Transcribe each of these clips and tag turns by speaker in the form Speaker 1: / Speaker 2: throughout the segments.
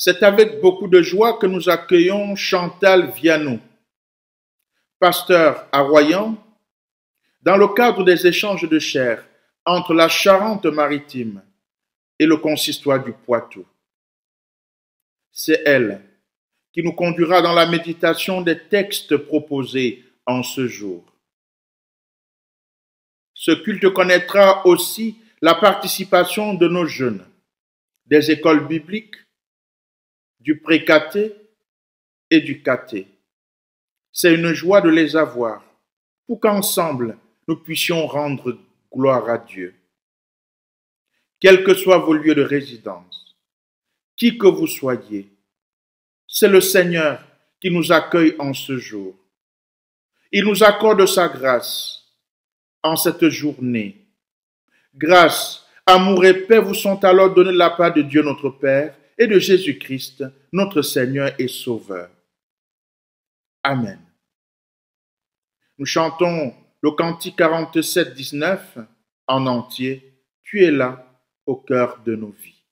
Speaker 1: C'est avec beaucoup de joie que nous accueillons Chantal Viano, pasteur à Royan, dans le cadre des échanges de chair entre la Charente-Maritime et le consistoire du Poitou. C'est elle qui nous conduira dans la méditation des textes proposés en ce jour. Ce culte connaîtra aussi la participation de nos jeunes, des écoles bibliques, du pré-caté et du caté. C'est une joie de les avoir pour qu'ensemble nous puissions rendre gloire à Dieu. Quels que soient vos lieux de résidence, qui que vous soyez, c'est le Seigneur qui nous accueille en ce jour. Il nous accorde sa grâce en cette journée. Grâce, amour et paix vous sont alors donnés de la part de Dieu notre Père et de Jésus-Christ, notre Seigneur et Sauveur. Amen. Nous chantons le cantique 47, 19 en entier. Tu es là au cœur de nos vies.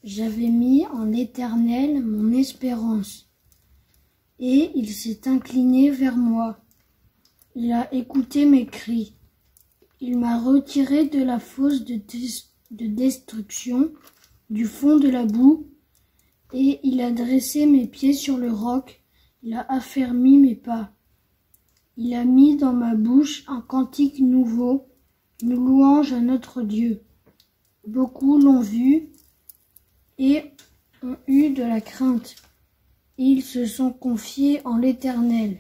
Speaker 2: J'avais mis en l'Éternel mon espérance, et il s'est incliné vers moi. Il a écouté mes cris. Il m'a retiré de la fosse de destruction, du fond de la boue, et il a dressé mes pieds sur le roc, il a affermi mes pas. Il a mis dans ma bouche un cantique nouveau, une louange à notre Dieu. Beaucoup l'ont vu et ont eu de la crainte. Ils se sont confiés en l'Éternel.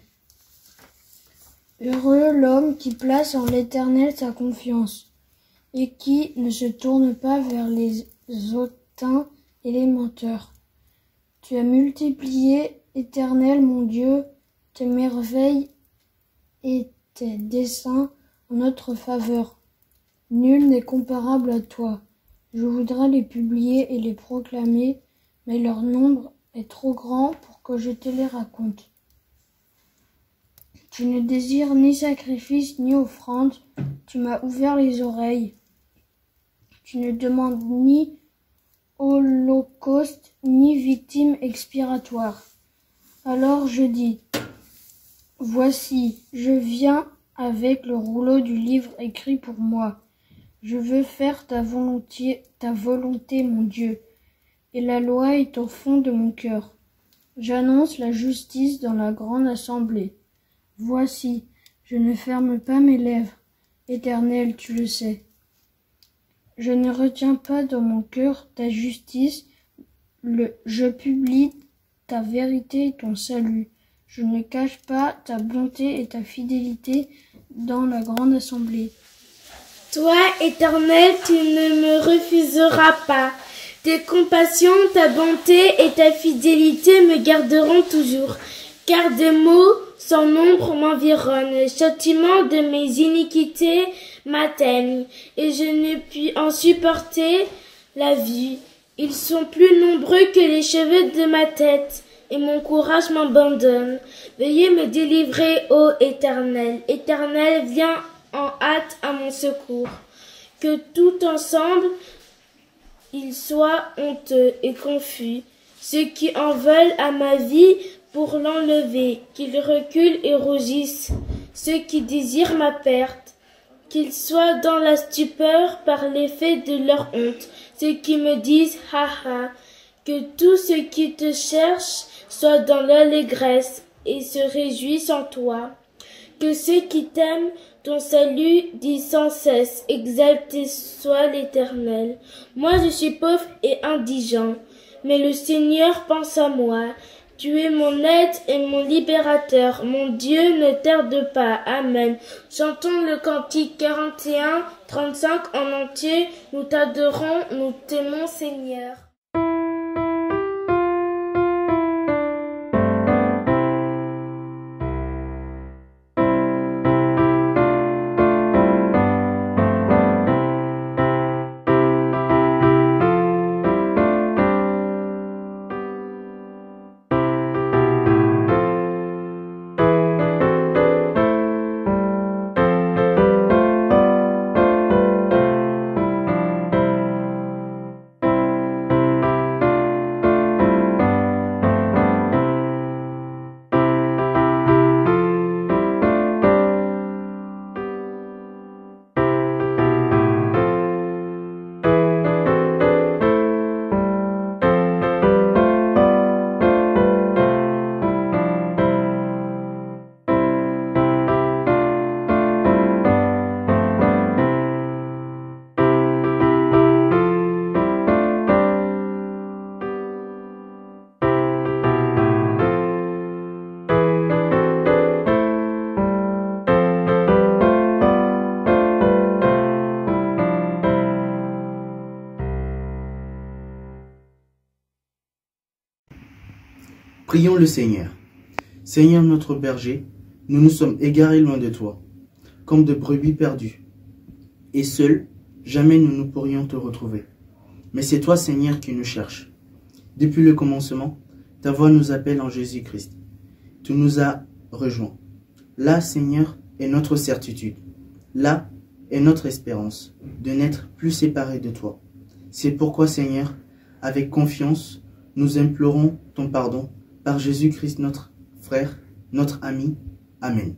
Speaker 2: Heureux l'homme qui place en l'Éternel sa confiance et qui ne se tourne pas vers les hautains et les menteurs. Tu as multiplié, Éternel mon Dieu, tes merveilles et tes desseins en notre faveur. Nul n'est comparable à toi. Je voudrais les publier et les proclamer, mais leur nombre est trop grand pour que je te les raconte. Tu ne désires ni sacrifice ni offrande, tu m'as ouvert les oreilles. Tu ne demandes ni holocauste ni victime expiratoire. Alors je dis, voici, je viens avec le rouleau du livre écrit pour moi. Je veux faire ta volonté, mon Dieu, et la loi est au fond de mon cœur. J'annonce la justice dans la grande assemblée. Voici, je ne ferme pas mes lèvres. Éternel, tu le sais. Je ne retiens pas dans mon cœur ta justice, je publie ta vérité et ton salut. Je ne cache pas ta bonté et ta fidélité dans la grande assemblée.
Speaker 3: Toi, Éternel, tu ne me refuseras pas. Tes compassions, ta bonté et ta fidélité me garderont toujours, car des maux sans nombre m'environnent. Le châtiment de mes iniquités m'atteignent, et je ne puis en supporter la vue. Ils sont plus nombreux que les cheveux de ma tête, et mon courage m'abandonne. Veuillez me délivrer, ô Éternel. Éternel, viens en hâte à mon secours. Que tout ensemble, ils soient honteux et confus, ceux qui en veulent à ma vie pour l'enlever, qu'ils reculent et rougissent, ceux qui désirent ma perte, qu'ils soient dans la stupeur par l'effet de leur honte, ceux qui me disent ha ha, que tous ceux qui te cherchent soient dans l'allégresse et se réjouissent en toi, que ceux qui t'aiment ton salut disent sans cesse, exalté soit l'Éternel. Moi je suis pauvre et indigent, mais le Seigneur pense à moi. Tu es mon aide et mon libérateur. Mon Dieu, ne tarde pas. Amen. Chantons le cantique 41, 35 en entier. Nous t'adorons, nous t'aimons, Seigneur.
Speaker 4: Prions le Seigneur. Seigneur notre berger, nous nous sommes égarés loin de toi, comme de brebis perdues. Et seuls, jamais nous ne pourrions te retrouver. Mais c'est toi, Seigneur, qui nous cherches. Depuis le commencement, ta voix nous appelle en Jésus-Christ. Tu nous as rejoints. Là, Seigneur, est notre certitude. Là est notre espérance de n'être plus séparés de toi. C'est pourquoi, Seigneur, avec confiance, nous implorons ton pardon par Jésus-Christ notre frère, notre ami. Amen.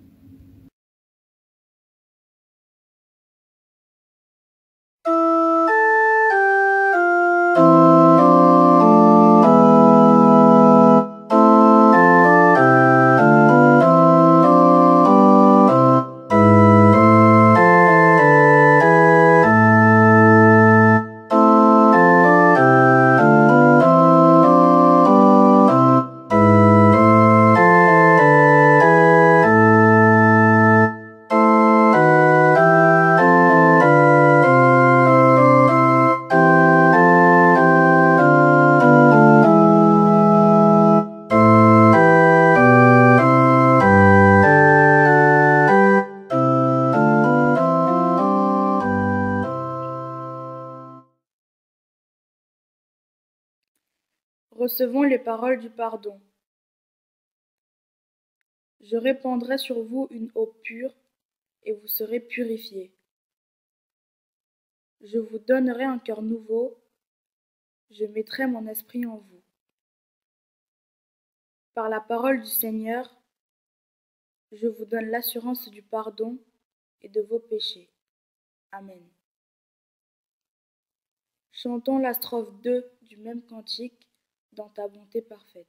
Speaker 5: Recevons les paroles du pardon. Je répandrai sur vous une eau pure, et vous serez purifiés. Je vous donnerai un cœur nouveau, je mettrai mon esprit en vous. Par la parole du Seigneur, je vous donne l'assurance du pardon et de vos péchés. Amen. Chantons la strophe 2 du même cantique dans ta bonté parfaite.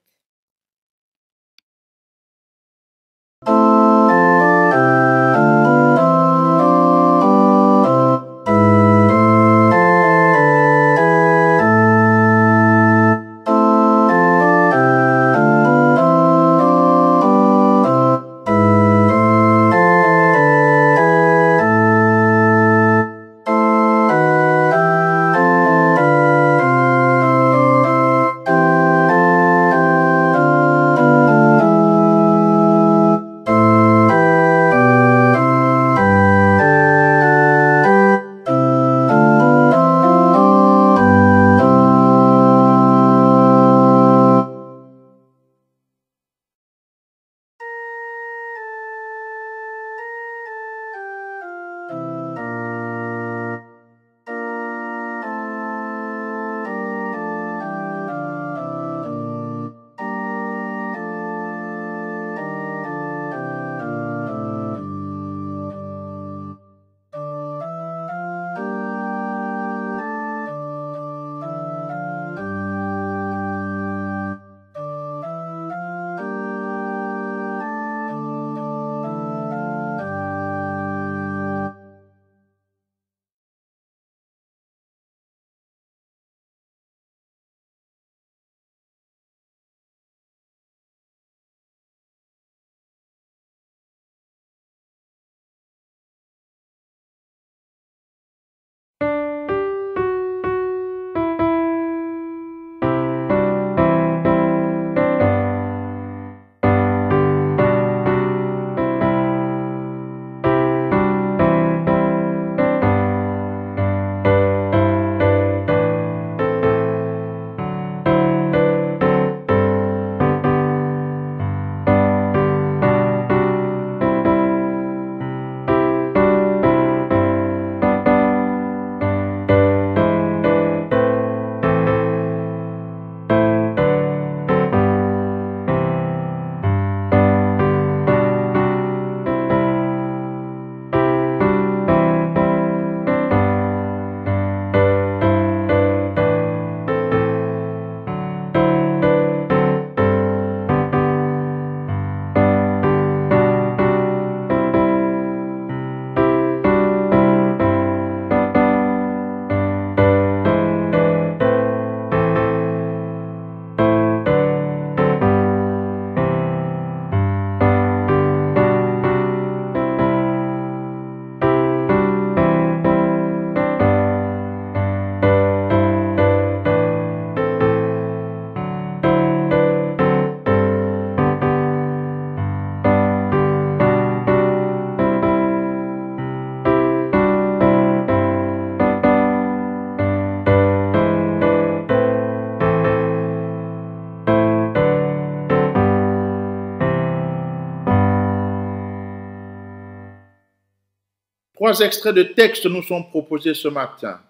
Speaker 1: Trois extraits de texte nous sont proposés ce matin.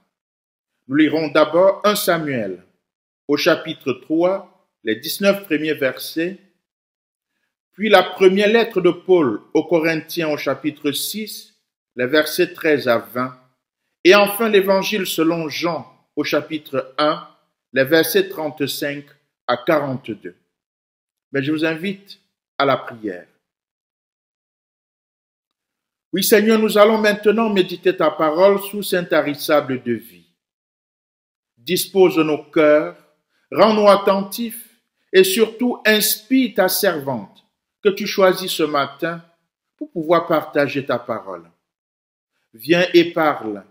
Speaker 1: Nous lirons d'abord 1 Samuel, au chapitre 3, les 19 premiers versets, puis la première lettre de Paul aux Corinthiens au chapitre 6, les versets 13 à 20, et enfin l'évangile selon Jean au chapitre 1, les versets 35 à 42. Mais je vous invite à la prière. Oui, Seigneur, nous allons maintenant méditer ta parole sous intarissable de vie. Dispose nos cœurs, rends-nous attentifs et surtout inspire ta servante que tu choisis ce matin pour pouvoir partager ta parole. Viens et parle.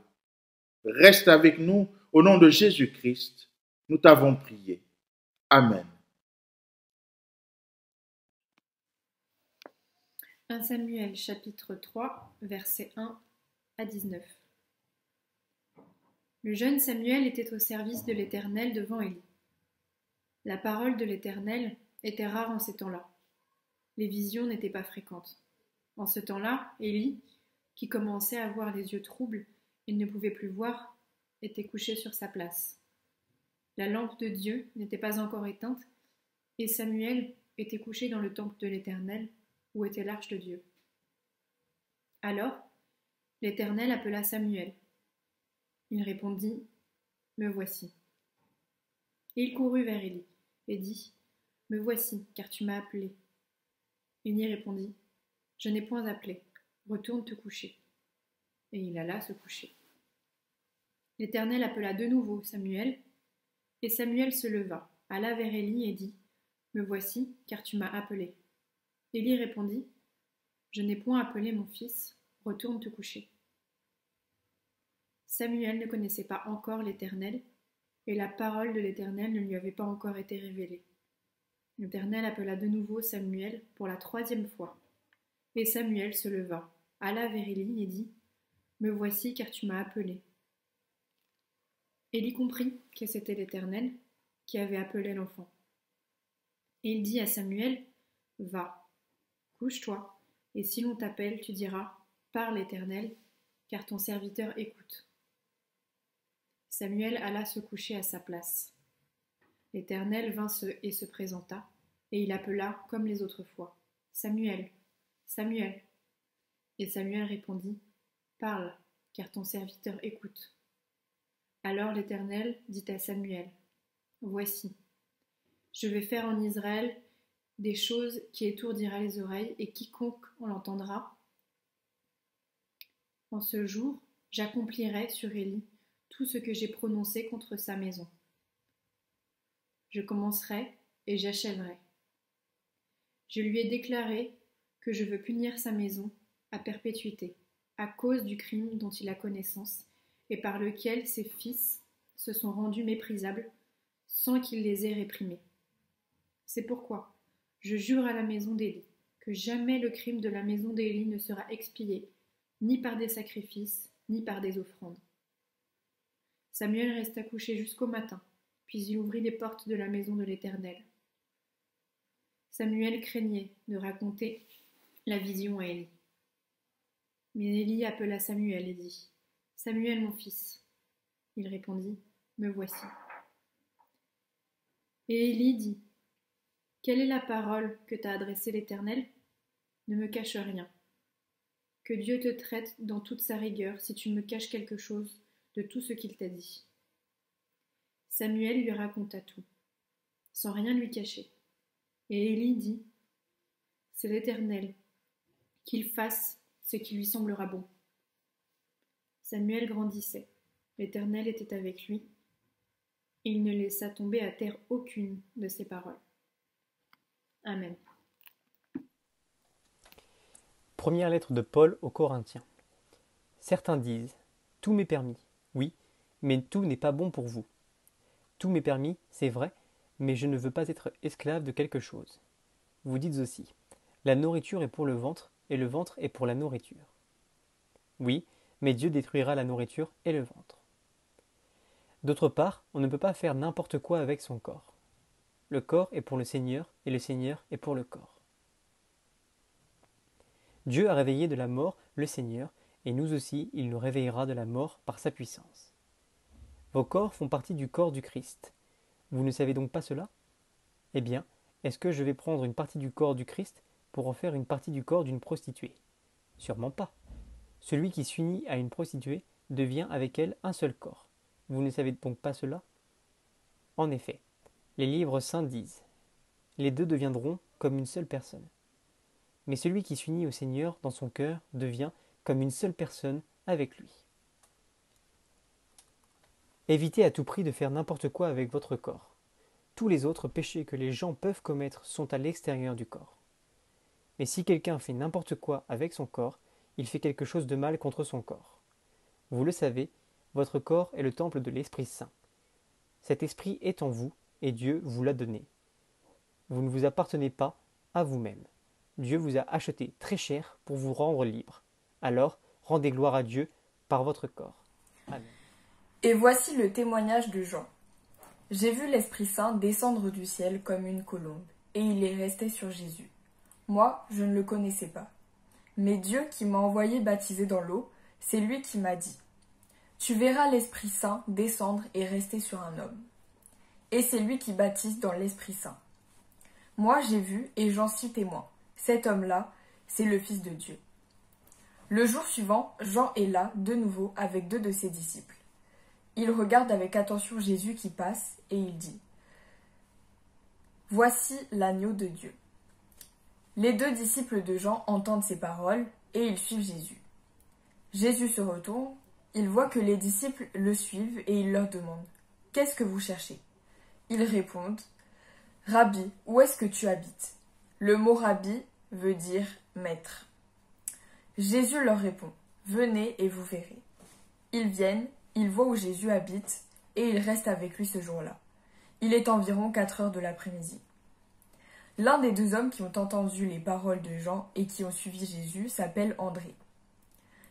Speaker 1: Reste avec nous au nom de Jésus-Christ. Nous t'avons prié. Amen.
Speaker 6: 1 Samuel chapitre 3, versets 1 à 19. Le jeune Samuel était au service de l'Éternel devant Élie. La parole de l'Éternel était rare en ces temps-là. Les visions n'étaient pas fréquentes. En ce temps-là, Élie, qui commençait à avoir les yeux troubles et ne pouvait plus voir, était couché sur sa place. La lampe de Dieu n'était pas encore éteinte, et Samuel était couché dans le temple de l'Éternel, où était l'arche de Dieu. Alors, l'Éternel appela Samuel. Il répondit, me voici. Et il courut vers Élie et dit, me voici, car tu m'as appelé. Élie répondit, je n'ai point appelé, retourne te coucher. Et il alla se coucher. L'Éternel appela de nouveau Samuel, et Samuel se leva, alla vers Élie et dit, me voici, car tu m'as appelé. Élie répondit, je n'ai point appelé mon fils, retourne te coucher. Samuel ne connaissait pas encore l'Éternel, et la parole de l'Éternel ne lui avait pas encore été révélée. L'Éternel appela de nouveau Samuel pour la 3e fois. Et Samuel se leva, alla vers Élie et dit, me voici, car tu m'as appelé. Élie comprit que c'était l'Éternel qui avait appelé l'enfant. Et il dit à Samuel, va, couche-toi, et si l'on t'appelle, tu diras, parle l'Éternel, car ton serviteur écoute. Samuel alla se coucher à sa place. L'Éternel vint et se présenta, et il appela comme les autres fois, Samuel, Samuel. Et Samuel répondit, parle, car ton serviteur écoute. Alors l'Éternel dit à Samuel, voici, je vais faire en Israël des choses qui étourdira les oreilles, et quiconque en l'entendra. En ce jour, j'accomplirai sur Élie tout ce que j'ai prononcé contre sa maison. Je commencerai et j'achèverai. Je lui ai déclaré que je veux punir sa maison à perpétuité, à cause du crime dont il a connaissance, et par lequel ses fils se sont rendus méprisables, sans qu'il les ait réprimés. C'est pourquoi je jure à la maison d'Élie que jamais le crime de la maison d'Élie ne sera expié, ni par des sacrifices, ni par des offrandes. Samuel resta couché jusqu'au matin, puis il ouvrit les portes de la maison de l'Éternel. Samuel craignait de raconter la vision à Élie. Mais Élie appela Samuel et dit, « Samuel, mon fils. » Il répondit, « Me voici. » Et Élie dit, « Quelle est la parole que t'a adressée l'Éternel ? Ne me cache rien. Que Dieu te traite dans toute sa rigueur si tu me caches quelque chose de tout ce qu'il t'a dit. » Samuel lui raconta tout, sans rien lui cacher. Et Élie dit, « C'est l'Éternel, qu'il fasse ce qui lui semblera bon. » Samuel grandissait, l'Éternel était avec lui, et il ne laissa tomber à terre aucune de ses paroles. Amen.
Speaker 7: Première lettre de Paul aux Corinthiens. Certains disent, tout m'est permis, oui, mais tout n'est pas bon pour vous. Tout m'est permis, c'est vrai, mais je ne veux pas être esclave de quelque chose. Vous dites aussi, la nourriture est pour le ventre, et le ventre est pour la nourriture. Oui, mais Dieu détruira la nourriture et le ventre. D'autre part, on ne peut pas faire n'importe quoi avec son corps. Le corps est pour le Seigneur, et le Seigneur est pour le corps. Dieu a réveillé de la mort le Seigneur, et nous aussi, il nous réveillera de la mort par sa puissance. Vos corps font partie du corps du Christ. Vous ne savez donc pas cela ? Eh bien, est-ce que je vais prendre une partie du corps du Christ pour en faire une partie du corps d'une prostituée ? Sûrement pas. Celui qui s'unit à une prostituée devient avec elle un seul corps. Vous ne savez donc pas cela ? En effet, les livres saints disent « Les deux deviendront comme une seule personne ». Mais celui qui s'unit au Seigneur dans son cœur devient comme une seule personne avec lui. Évitez à tout prix de faire n'importe quoi avec votre corps. Tous les autres péchés que les gens peuvent commettre sont à l'extérieur du corps. Mais si quelqu'un fait n'importe quoi avec son corps, il fait quelque chose de mal contre son corps. Vous le savez, votre corps est le temple de l'Esprit Saint. Cet esprit est en vous, et Dieu vous l'a donné. Vous ne vous appartenez pas à vous-même. Dieu vous a acheté très cher pour vous rendre libre. Alors, rendez gloire à Dieu par votre corps. Amen.
Speaker 8: Et voici le témoignage de Jean. J'ai vu l'Esprit Saint descendre du ciel comme une colombe, et il est resté sur Jésus. Moi, je ne le connaissais pas. Mais Dieu qui m'a envoyé baptiser dans l'eau, c'est lui qui m'a dit « Tu verras l'Esprit Saint descendre et rester sur un homme. » Et c'est lui qui baptise dans l'Esprit Saint. Moi, j'ai vu et j'en suis témoin. Cet homme-là, c'est le Fils de Dieu. Le jour suivant, Jean est là, de nouveau, avec 2 de ses disciples. Il regarde avec attention Jésus qui passe et il dit « Voici l'agneau de Dieu ». Les 2 disciples de Jean entendent ces paroles et ils suivent Jésus. Jésus se retourne, il voit que les disciples le suivent et il leur demande « Qu'est-ce que vous cherchez ?» Ils répondent « Rabbi, où est-ce que tu habites ?» Le mot rabbi veut dire maître. Jésus leur répond « Venez et vous verrez ». Ils viennent, ils voient où Jésus habite et ils restent avec lui ce jour-là. Il est environ 4 heures de l'après-midi. L'un des 2 hommes qui ont entendu les paroles de Jean et qui ont suivi Jésus s'appelle André.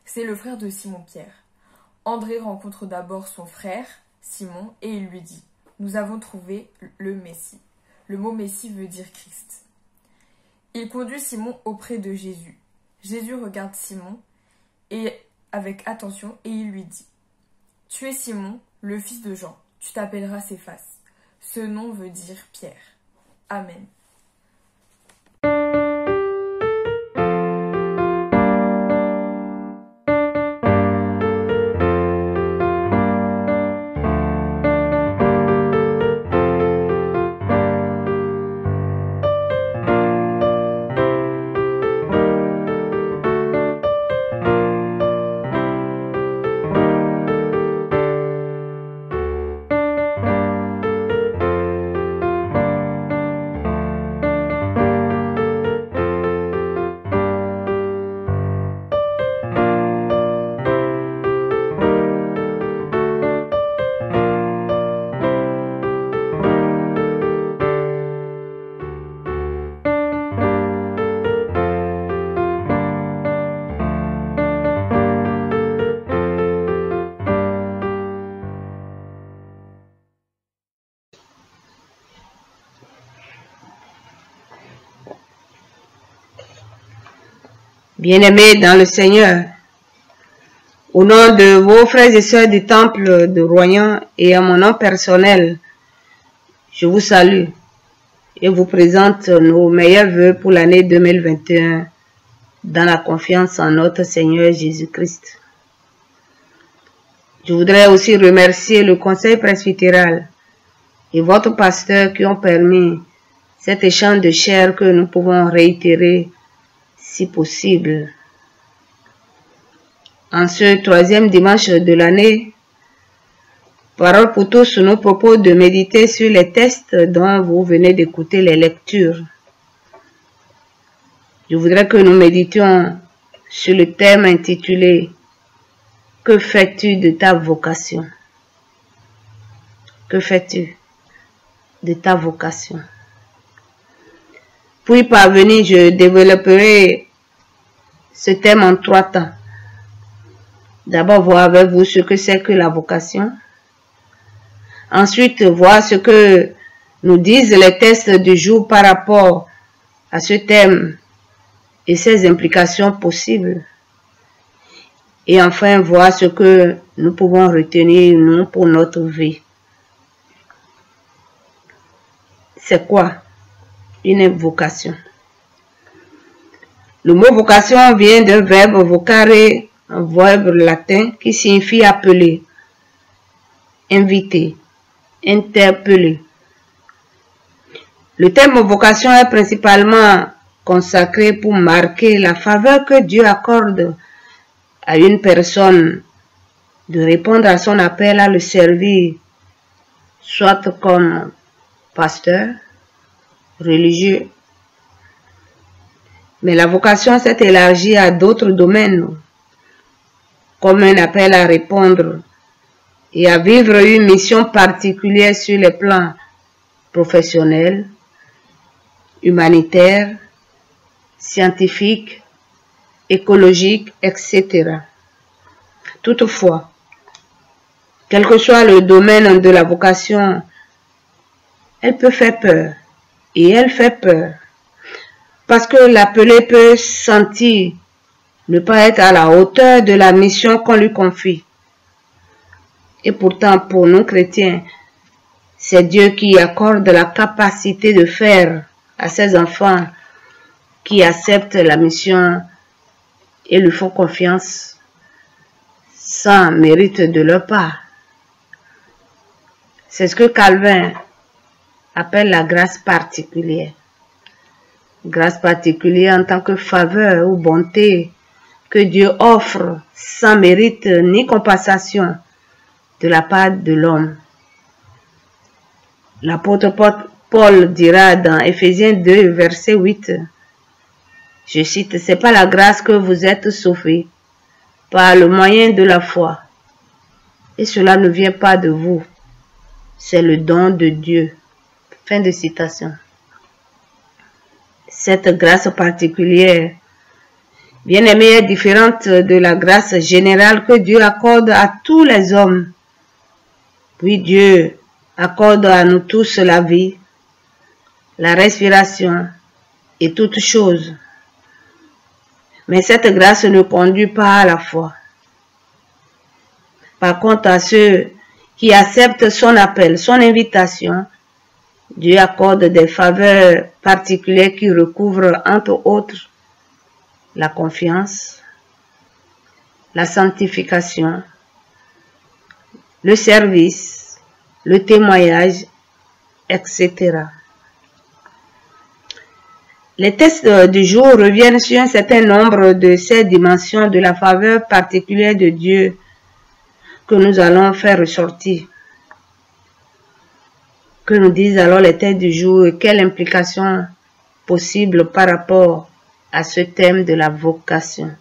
Speaker 8: C'est le frère de Simon-Pierre. André rencontre d'abord son frère, Simon, et il lui dit « Nous avons trouvé le Messie ». Le mot Messie veut dire Christ. Il conduit Simon auprès de Jésus. Jésus regarde Simon avec attention et il lui dit « Tu es Simon, le fils de Jean, tu t'appelleras Céphas ». Ce nom veut dire Pierre. Amen.
Speaker 9: Bien-aimés dans le Seigneur, au nom de vos frères et sœurs du Temple de Royan et à mon nom personnel, je vous salue et vous présente nos meilleurs vœux pour l'année 2021 dans la confiance en notre Seigneur Jésus-Christ. Je voudrais aussi remercier le Conseil presbytéral et votre pasteur qui ont permis cet échange de chair que nous pouvons réitérer si possible. En ce 3e dimanche de l'année, Parole pour tous nous propose de méditer sur les textes dont vous venez d'écouter les lectures. Je voudrais que nous méditions sur le thème intitulé « Que fais-tu de ta vocation ?» Que fais-tu de ta vocation? Pour y parvenir, je développerai ce thème en 3 temps. D'abord, voir avec vous ce que c'est que la vocation. Ensuite, voir ce que nous disent les textes du jour par rapport à ce thème et ses implications possibles. Et enfin, voir ce que nous pouvons retenir, nous, pour notre vie. C'est quoi une vocation? Le mot vocation vient d'un verbe vocare, un verbe latin qui signifie appeler, inviter, interpeller. Le terme vocation est principalement consacré pour marquer la faveur que Dieu accorde à une personne de répondre à son appel à le servir, soit comme pasteur, religieux. Mais la vocation s'est élargie à d'autres domaines, comme un appel à répondre et à vivre une mission particulière sur les plans professionnels, humanitaires, scientifiques, écologiques, etc. Toutefois, quel que soit le domaine de la vocation, elle peut faire peur. Et elle fait peur. Parce que l'appelé peut sentir ne pas être à la hauteur de la mission qu'on lui confie. Et pourtant, pour nous chrétiens, c'est Dieu qui accorde la capacité de faire à ses enfants qui acceptent la mission et lui font confiance sans mérite de leur part. C'est ce que Calvin appelle la grâce particulière. Grâce particulière en tant que faveur ou bonté que Dieu offre sans mérite ni compensation de la part de l'homme. L'apôtre Paul dira dans Éphésiens 2, verset 8, je cite, « C'est par la grâce que vous êtes sauvés, par le moyen de la foi. Et cela ne vient pas de vous, c'est le don de Dieu. » Fin de citation. Cette grâce particulière, bien aimée, est différente de la grâce générale que Dieu accorde à tous les hommes. Oui, Dieu accorde à nous tous la vie, la respiration et toutes choses. Mais cette grâce ne conduit pas à la foi. Par contre, à ceux qui acceptent son appel, son invitation, Dieu accorde des faveurs particulières qui recouvrent, entre autres, la confiance, la sanctification, le service, le témoignage, etc. Les textes du jour reviennent sur un certain nombre de ces dimensions de la faveur particulière de Dieu que nous allons faire ressortir. Que nous disent alors les textes du jour et quelle implication possible par rapport à ce thème de la vocation.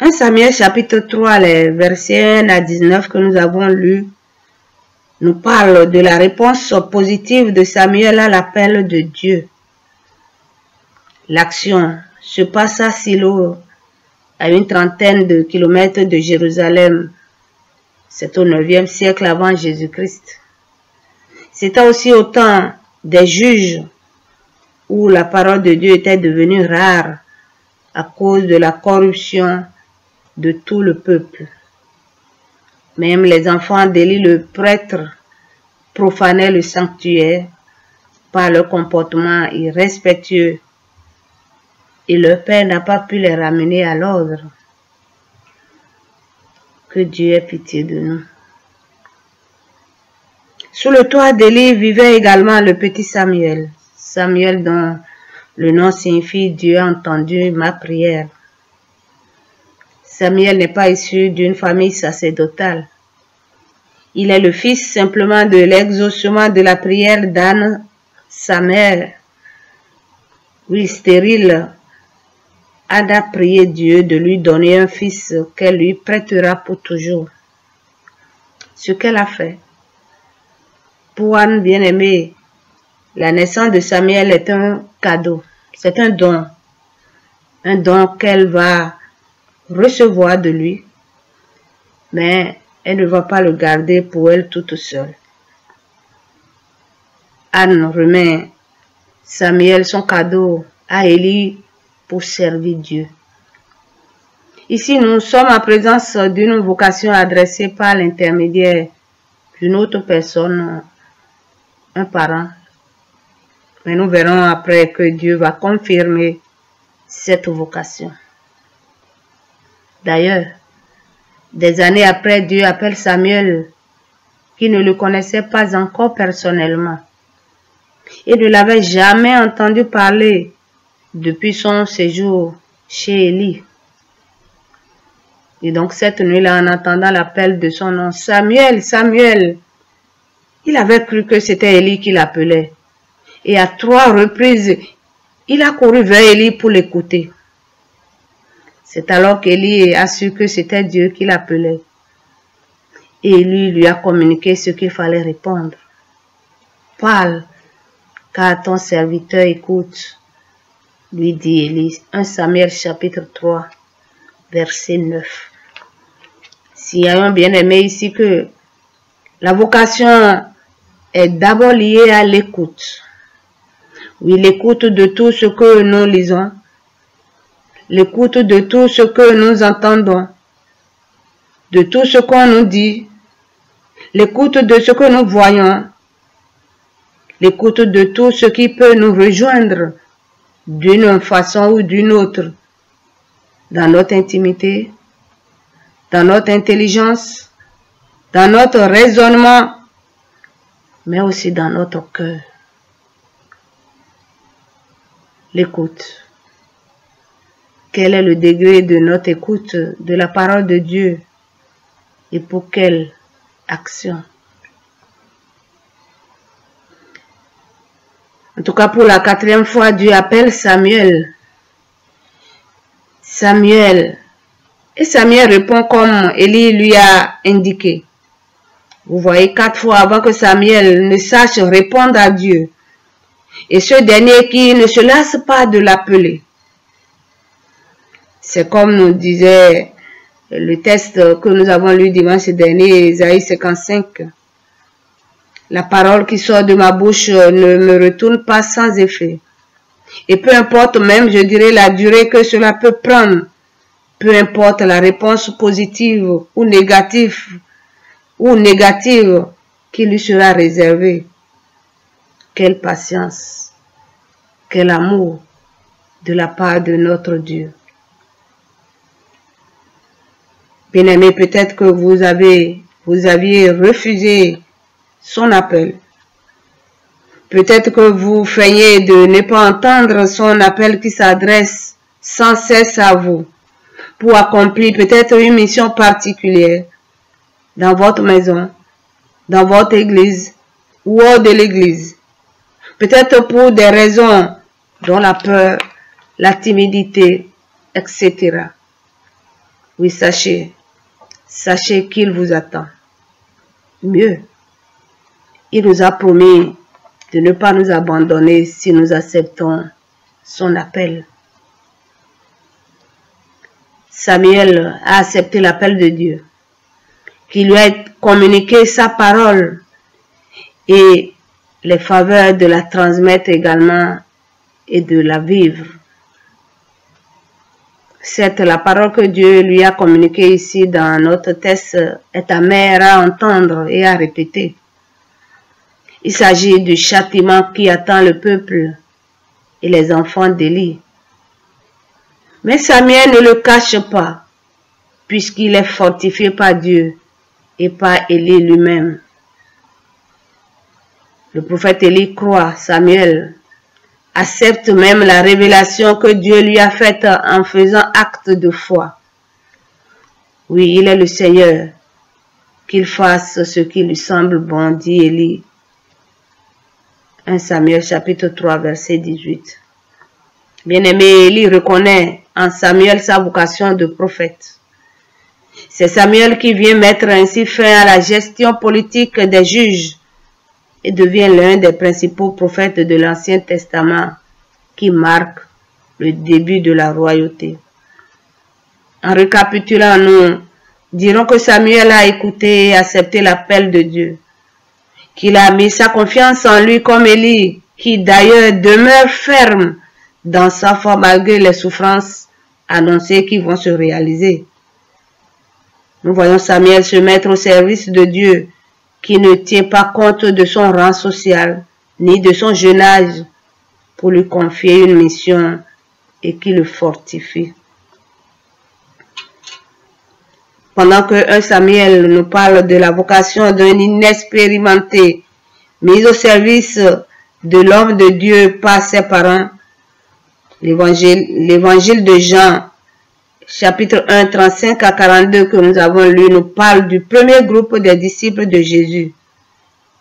Speaker 9: 1 Samuel chapitre 3, les versets 1 à 19 que nous avons lus, nous parle de la réponse positive de Samuel à l'appel de Dieu. L'action se passe à Silo, à une trentaine de kilomètres de Jérusalem. C'est au 9e siècle avant Jésus-Christ. C'était aussi au temps des juges où la parole de Dieu était devenue rare à cause de la corruption de tout le peuple. Même les enfants d'Élie le prêtre profanaient le sanctuaire par leur comportement irrespectueux et leur père n'a pas pu les ramener à l'ordre. Que Dieu ait pitié de nous. Sous le toit d'Élie vivait également le petit Samuel. Samuel dont le nom signifie Dieu a entendu ma prière. Samuel n'est pas issu d'une famille sacerdotale. Il est le fils simplement de l'exaucement de la prière d'Anne, sa mère. Oui, stérile, Anne a prié Dieu de lui donner un fils qu'elle lui prêtera pour toujours. Ce qu'elle a fait. Pour Anne bien-aimée, la naissance de Samuel est un cadeau, c'est un don qu'elle va recevoir de lui, mais elle ne va pas le garder pour elle toute seule. Anne remet Samuel son cadeau à Élie pour servir Dieu. Ici, nous sommes en présence d'une vocation adressée par l'intermédiaire d'une autre personne, un parent. Mais nous verrons après que Dieu va confirmer cette vocation. D'ailleurs, des années après, Dieu appelle Samuel, qui ne le connaissait pas encore personnellement, et ne l'avait jamais entendu parler depuis son séjour chez Élie. Et donc cette nuit-là, en entendant l'appel de son nom, Samuel, Samuel, il avait cru que c'était Élie qui l'appelait. Et à 3 reprises, il a couru vers Élie pour l'écouter. C'est alors qu'Élie a su que c'était Dieu qui l'appelait. Et Élie lui a communiqué ce qu'il fallait répondre. Parle, car ton serviteur écoute, lui dit Élie. 1 Samuel chapitre 3, verset 9. S'il y a un bien-aimé ici que la vocation est d'abord liée à l'écoute. Oui, l'écoute de tout ce que nous lisons, l'écoute de tout ce que nous entendons, de tout ce qu'on nous dit, l'écoute de ce que nous voyons, l'écoute de tout ce qui peut nous rejoindre d'une façon ou d'une autre, dans notre intimité, dans notre intelligence, dans notre raisonnement, mais aussi dans notre cœur. L'écoute. Quel est le degré de notre écoute de la parole de Dieu et pour quelle action? En tout cas, pour la 4e fois, Dieu appelle Samuel. Samuel. Et Samuel répond comme Élie lui a indiqué. Vous voyez, 4 fois avant que Samuel ne sache répondre à Dieu. Et ce dernier qui ne se lasse pas de l'appeler. C'est comme nous disait le texte que nous avons lu dimanche dernier, Isaïe 55. La parole qui sort de ma bouche ne me retourne pas sans effet. Et peu importe même, je dirais, la durée que cela peut prendre, peu importe la réponse positive ou négative qui lui sera réservée. Quelle patience, quel amour de la part de notre Dieu. Bien-aimé, peut-être que vous aviez refusé son appel. Peut-être que vous feignez de ne pas entendre son appel qui s'adresse sans cesse à vous pour accomplir peut-être une mission particulière dans votre maison, dans votre église ou hors de l'église. Peut-être pour des raisons dont la peur, la timidité, etc. Oui, sachez qu'il vous attend. Mieux, il nous a promis de ne pas nous abandonner si nous acceptons son appel. Samuel a accepté l'appel de Dieu, qui lui a communiqué sa parole et les faveurs de la transmettre également et de la vivre. Certes, la parole que Dieu lui a communiquée ici dans notre texte est amère à entendre et à répéter. Il s'agit du châtiment qui attend le peuple et les enfants d'Élie. Mais Samuel ne le cache pas, puisqu'il est fortifié par Dieu et par Élie lui-même. Le prophète Élie croit Samuel, accepte même la révélation que Dieu lui a faite en faisant acte de foi. Oui, il est le Seigneur, qu'il fasse ce qui lui semble bon, dit Élie. 1 Samuel chapitre 3 verset 18. Bien-aimé, Élie reconnaît en Samuel sa vocation de prophète. C'est Samuel qui vient mettre ainsi fin à la gestion politique des juges et devient l'un des principaux prophètes de l'Ancien Testament qui marque le début de la royauté. En récapitulant, nous dirons que Samuel a écouté et accepté l'appel de Dieu, qu'il a mis sa confiance en lui comme Élie, qui d'ailleurs demeure ferme dans sa foi malgré les souffrances annoncées qui vont se réaliser. Nous voyons Samuel se mettre au service de Dieu, qui ne tient pas compte de son rang social, ni de son jeune âge, pour lui confier une mission et qui le fortifie. Pendant que 1 Samuel nous parle de la vocation d'un inexpérimenté, mis au service de l'homme de Dieu par ses parents, l'évangile de Jean, chapitre 1, 35 à 42 que nous avons lu, nous parle du premier groupe des disciples de Jésus.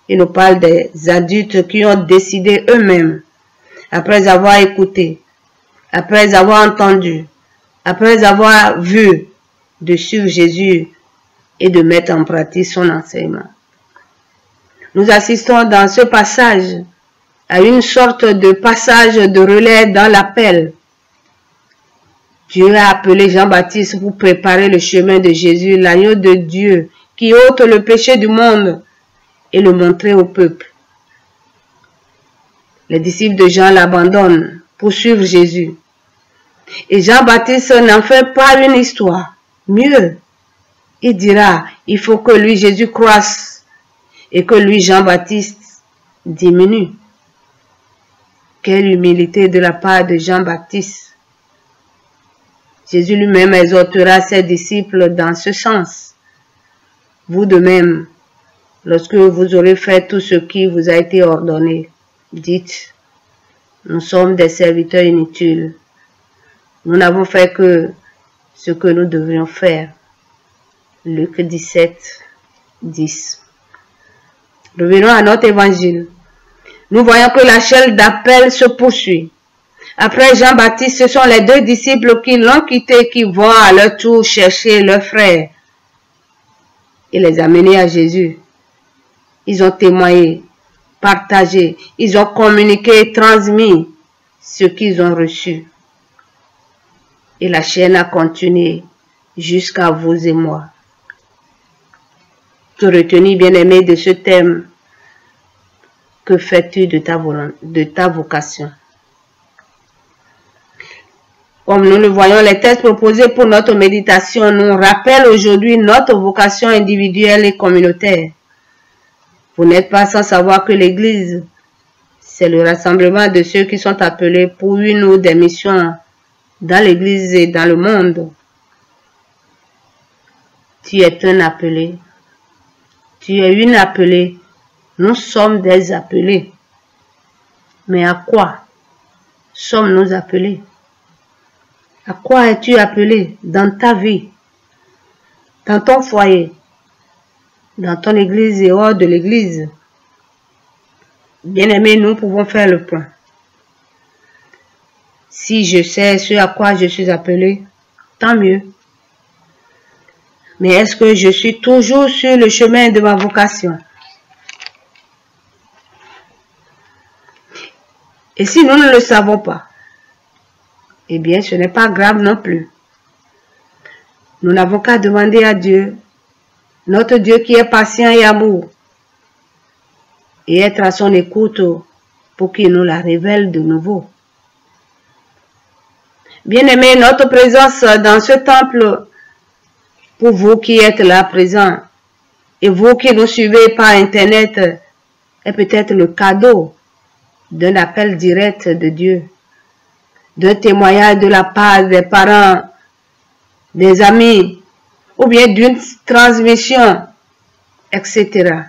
Speaker 9: Il nous parle des adultes qui ont décidé eux-mêmes, après avoir écouté, après avoir entendu, après avoir vu, de suivre Jésus et de mettre en pratique son enseignement. Nous assistons dans ce passage à une sorte de passage de relais dans l'appel. Dieu a appelé Jean-Baptiste pour préparer le chemin de Jésus, l'agneau de Dieu, qui ôte le péché du monde, et le montrer au peuple. Les disciples de Jean l'abandonnent pour suivre Jésus. Et Jean-Baptiste n'en fait pas une histoire. Mieux, il dira, il faut que lui, Jésus, croisse et que lui, Jean-Baptiste, diminue. Quelle humilité de la part de Jean-Baptiste. Jésus lui-même exhortera ses disciples dans ce sens. Vous de même, lorsque vous aurez fait tout ce qui vous a été ordonné, dites, nous sommes des serviteurs inutiles. Nous n'avons fait que ce que nous devrions faire. Luc 17, 10. Revenons à notre évangile. Nous voyons que la chaîne d'appel se poursuit. Après Jean-Baptiste, ce sont les deux disciples qui l'ont quitté et qui vont à leur tour chercher leur frère et les amener à Jésus. Ils ont témoigné, partagé, ils ont communiqué et transmis ce qu'ils ont reçu. Et la chaîne a continué jusqu'à vous et moi. Que retenir, bien-aimé, de ce thème? Que fais-tu de ta vocation? Comme nous le voyons, les textes proposés pour notre méditation nous rappellent aujourd'hui notre vocation individuelle et communautaire. Vous n'êtes pas sans savoir que l'Église, c'est le rassemblement de ceux qui sont appelés pour une ou des missions dans l'Église et dans le monde. Tu es un appelé. Tu es une appelée. Nous sommes des appelés. Mais à quoi sommes-nous appelés? À quoi es-tu appelé dans ta vie, dans ton foyer, dans ton église et hors de l'église? Bien-aimés, nous pouvons faire le point. Si je sais ce à quoi je suis appelé, tant mieux. Mais est-ce que je suis toujours sur le chemin de ma vocation? Et si nous ne le savons pas, eh bien, ce n'est pas grave non plus. Nous n'avons qu'à demander à Dieu, notre Dieu qui est patient et amour, et être à son écoute pour qu'il nous la révèle de nouveau. Bien-aimés, notre présence dans ce temple, pour vous qui êtes là présents, et vous qui nous suivez par Internet, est peut-être le cadeau d'un appel direct de Dieu, d'un témoignage de la part des parents, des amis, ou bien d'une transmission, etc.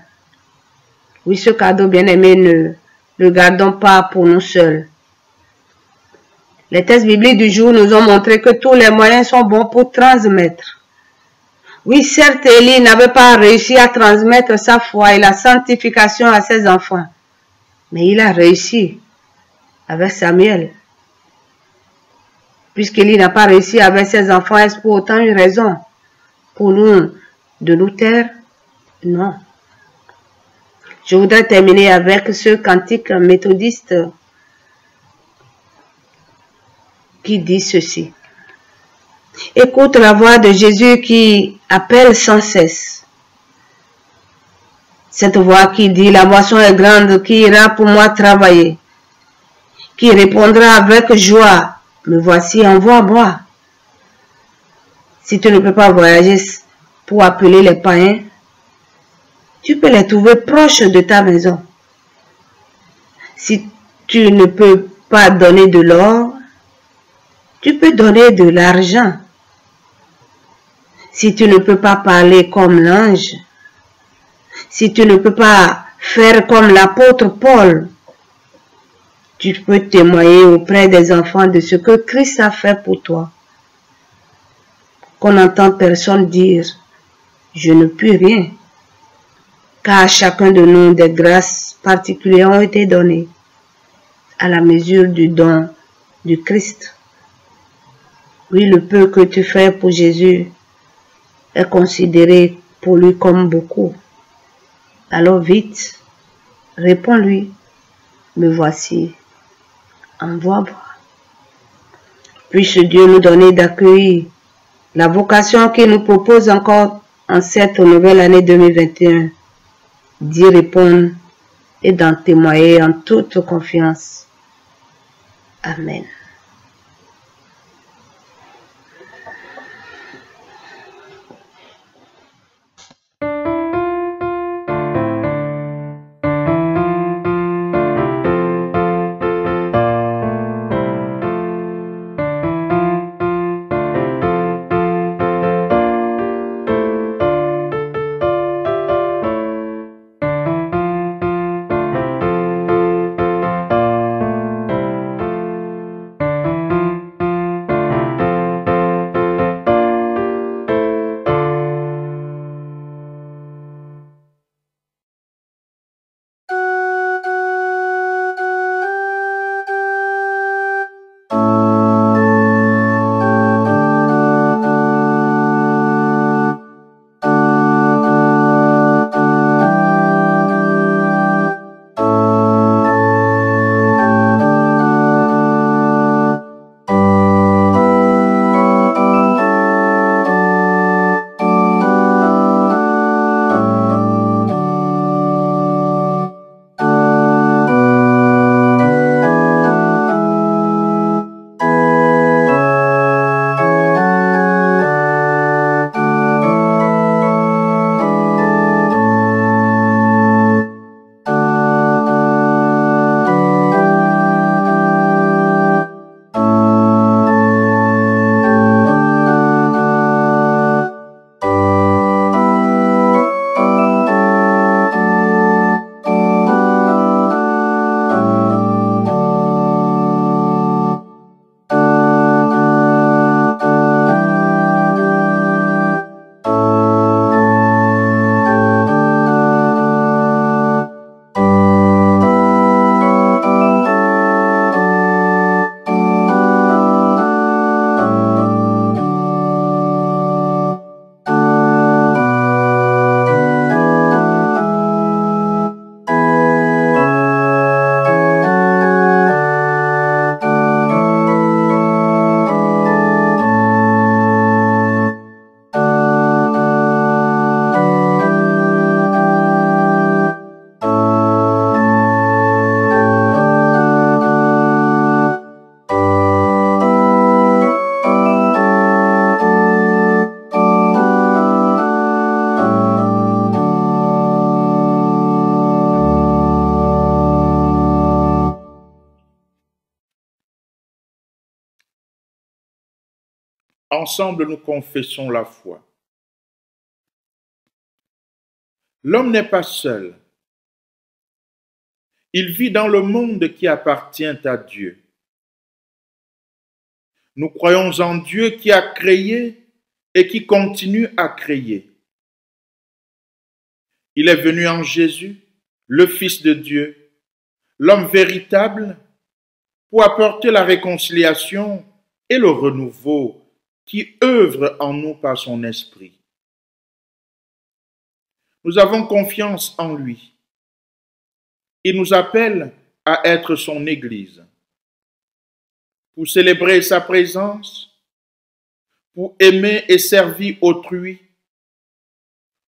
Speaker 9: Oui, ce cadeau bien-aimé, ne le gardons pas pour nous seuls. Les textes bibliques du jour nous ont montré que tous les moyens sont bons pour transmettre. Oui, certes, Élie n'avait pas réussi à transmettre sa foi et la sanctification à ses enfants, mais il a réussi avec Samuel. Puisqu'Élie n'a pas réussi avec ses enfants, est-ce pour autant une raison pour nous de nous taire? Non. Je voudrais terminer avec ce cantique méthodiste qui dit ceci. Écoute la voix de Jésus qui appelle sans cesse. Cette voix qui dit, la moisson est grande, qui ira pour moi travailler, qui répondra avec joie, me voici, envoie-moi. Si tu ne peux pas voyager pour appeler les païens, tu peux les trouver proches de ta maison. Si tu ne peux pas donner de l'or, tu peux donner de l'argent. Si tu ne peux pas parler comme l'ange, si tu ne peux pas faire comme l'apôtre Paul, tu peux témoigner auprès des enfants de ce que Christ a fait pour toi. Qu'on n'entend personne dire, je ne puis rien, car à chacun de nous des grâces particulières ont été données à la mesure du don du Christ. Oui, le peu que tu fais pour Jésus est considéré pour lui comme beaucoup. Alors vite, réponds-lui, me voici, envoie-moi. Puisse Dieu nous donner d'accueillir la vocation qu'il nous propose encore en cette nouvelle année 2021, d'y répondre et d'en témoigner en toute confiance. Amen.
Speaker 1: Ensemble, nous confessons la foi. L'homme n'est pas seul. Il vit dans le monde qui appartient à Dieu. Nous croyons en Dieu qui a créé et qui continue à créer. Il est venu en Jésus, le Fils de Dieu, l'homme véritable, pour apporter la réconciliation et le renouveau qui œuvre en nous par son esprit. Nous avons confiance en lui. Il nous appelle à être son Église, pour célébrer sa présence, pour aimer et servir autrui,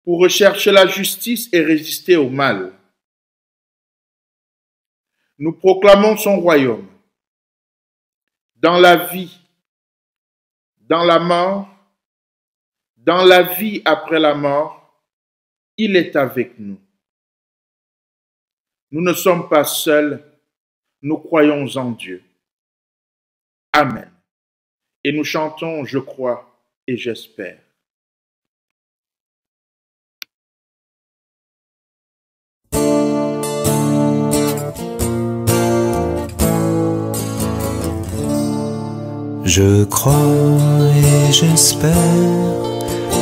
Speaker 1: pour rechercher la justice et résister au mal. Nous proclamons son royaume, dans la vie, dans la mort, dans la vie après la mort, il est avec nous. Nous ne sommes pas seuls, nous croyons en Dieu. Amen. Et nous chantons, je crois et j'espère.
Speaker 10: Je crois et j'espère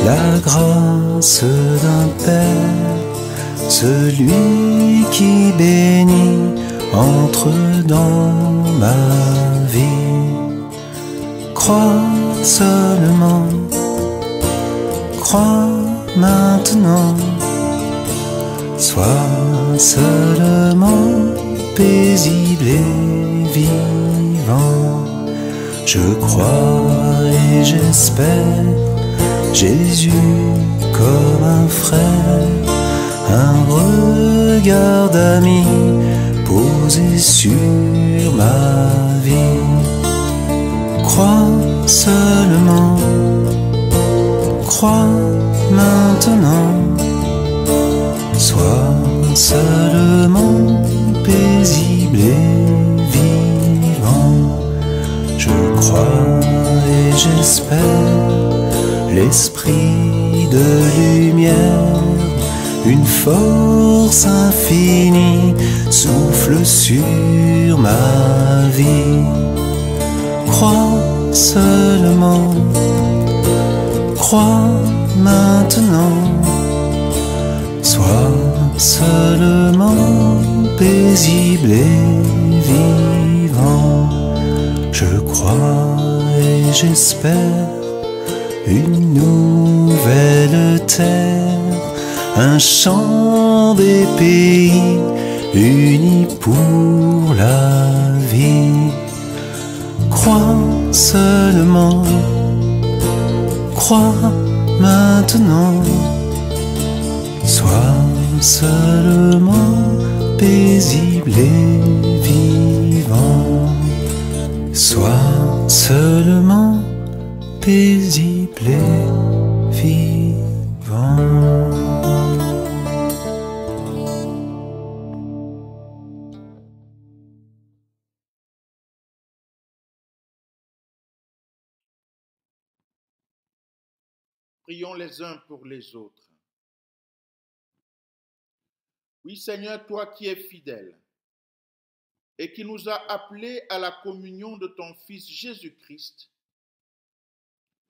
Speaker 10: la grâce d'un Père, celui qui bénit entre dans ma vie. Crois seulement, crois maintenant, sois seulement paisible et vivant. Je crois et j'espère Jésus comme un frère, un regard d'ami posé sur ma vie. Crois seulement, crois maintenant, sois seulement paisible et vivant. Je crois et j'espère l'esprit de lumière, une force infinie souffle sur ma vie. Crois seulement, crois maintenant, sois seulement paisible et vivant. Je crois et j'espère une nouvelle terre, un chant des pays unis pour la vie. Crois seulement, crois maintenant, sois seulement paisible et vivant. Sois seulement paisible et vivant.
Speaker 1: Prions les uns pour les autres. Oui, Seigneur, toi qui es fidèle et qui nous a appelés à la communion de ton Fils Jésus-Christ,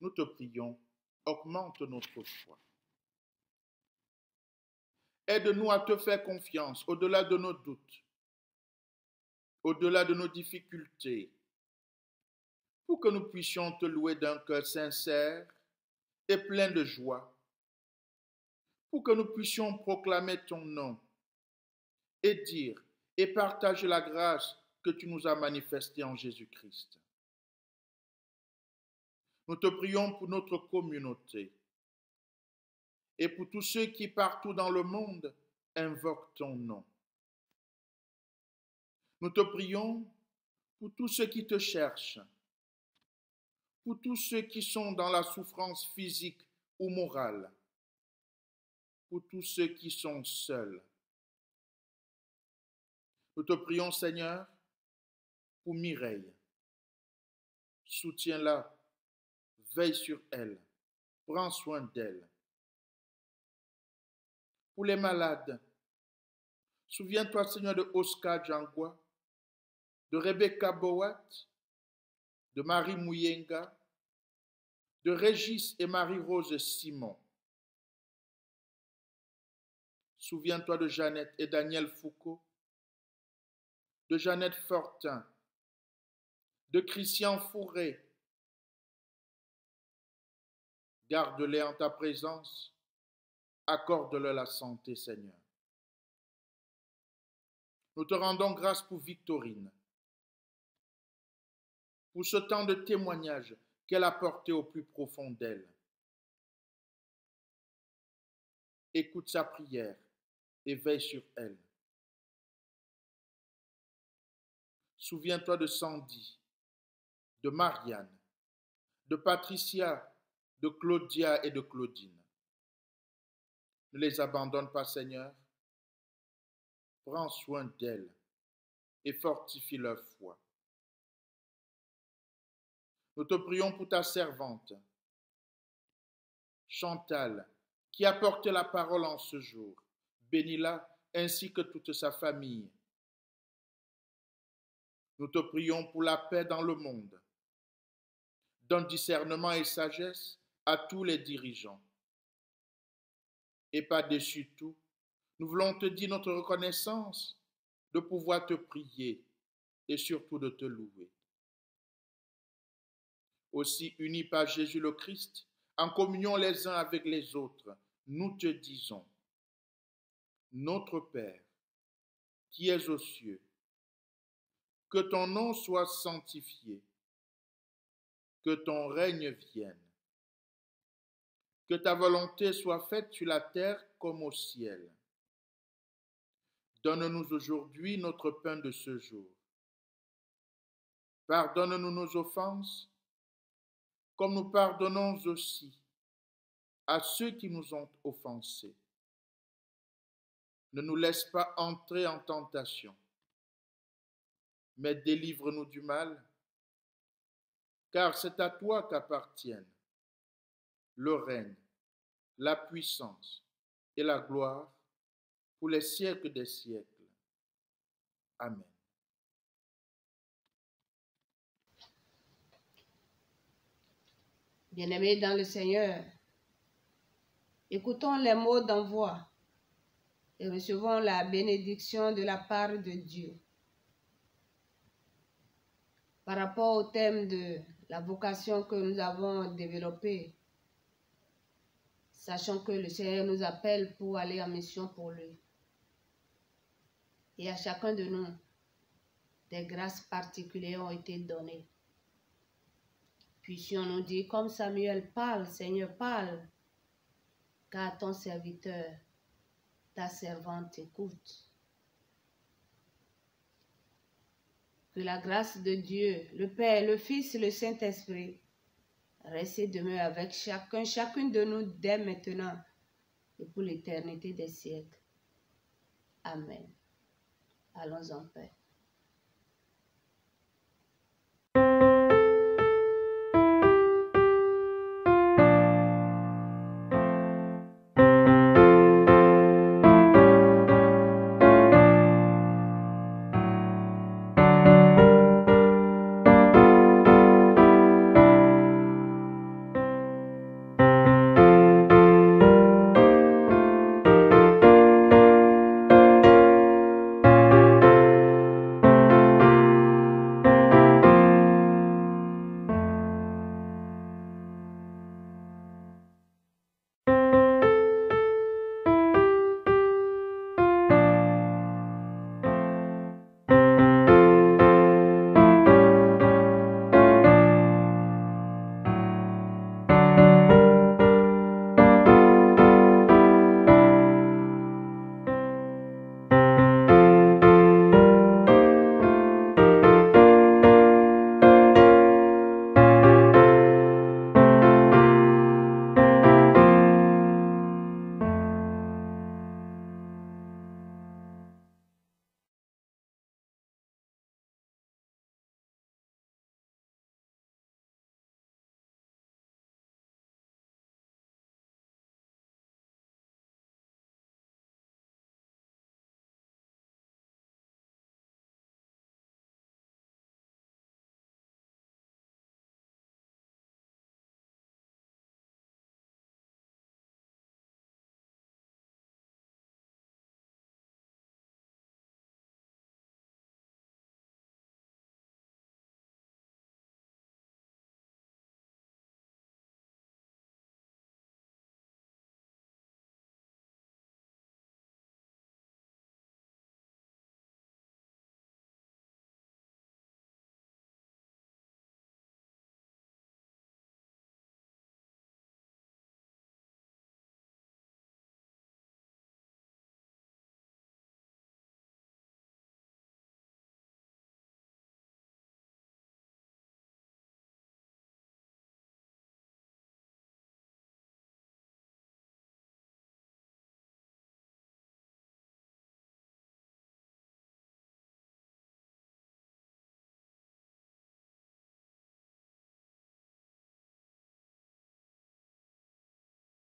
Speaker 1: nous te prions, augmente notre foi. Aide-nous à te faire confiance au-delà de nos doutes, au-delà de nos difficultés, pour que nous puissions te louer d'un cœur sincère et plein de joie, pour que nous puissions proclamer ton nom et dire et partager la grâce que tu nous as manifestée en Jésus-Christ. Nous te prions pour notre communauté et pour tous ceux qui partout dans le monde invoquent ton nom. Nous te prions pour tous ceux qui te cherchent, pour tous ceux qui sont dans la souffrance physique ou morale, pour tous ceux qui sont seuls. Nous te prions, Seigneur, pour Mireille. Soutiens-la, veille sur elle, prends soin d'elle. Pour les malades, souviens-toi, Seigneur, de Oscar Djangwa, de Rebecca Bowat, de Marie Mouyenga, de Régis et Marie-Rose Simon. Souviens-toi de Jeannette et Daniel Foucault, de Jeannette Fortin, de Christian Fourré. Garde-les en ta présence, accorde-leur la santé, Seigneur. Nous te rendons grâce pour Victorine, pour ce temps de témoignage qu'elle a porté au plus profond d'elle. Écoute sa prière et veille sur elle. Souviens-toi de Sandy, de Marianne, de Patricia, de Claudia et de Claudine. Ne les abandonne pas, Seigneur. Prends soin d'elles et fortifie leur foi. Nous te prions pour ta servante, Chantal, qui a porté la parole en ce jour. Bénis-la ainsi que toute sa famille. Nous te prions pour la paix dans le monde. Donne discernement et sagesse à tous les dirigeants. Et par-dessus tout, nous voulons te dire notre reconnaissance de pouvoir te prier et surtout de te louer. Aussi unis par Jésus le Christ, en communion les uns avec les autres, nous te disons, Notre Père, qui es aux cieux, que ton nom soit sanctifié, que ton règne vienne, que ta volonté soit faite sur la terre comme au ciel. Donne-nous aujourd'hui notre pain de ce jour. Pardonne-nous nos offenses, comme nous pardonnons aussi à ceux qui nous ont offensés. Ne nous laisse pas entrer en tentation, mais délivre-nous du mal, car c'est à toi qu'appartiennent le règne, la puissance et la gloire pour les siècles des siècles. Amen.
Speaker 9: Bien-aimés dans le Seigneur, écoutons les mots d'envoi et recevons la bénédiction de la part de Dieu. Par rapport au thème de la vocation que nous avons développée, sachant que le Seigneur nous appelle pour aller en mission pour lui. Et à chacun de nous, des grâces particulières ont été données. Puissions-nous dire comme Samuel, parle, Seigneur, parle, car ton serviteur, ta servante écoute. Que la grâce de Dieu, le Père, le Fils, le Saint-Esprit, reste et demeure avec chacune de nous dès maintenant et pour l'éternité des siècles. Amen. Allons en paix.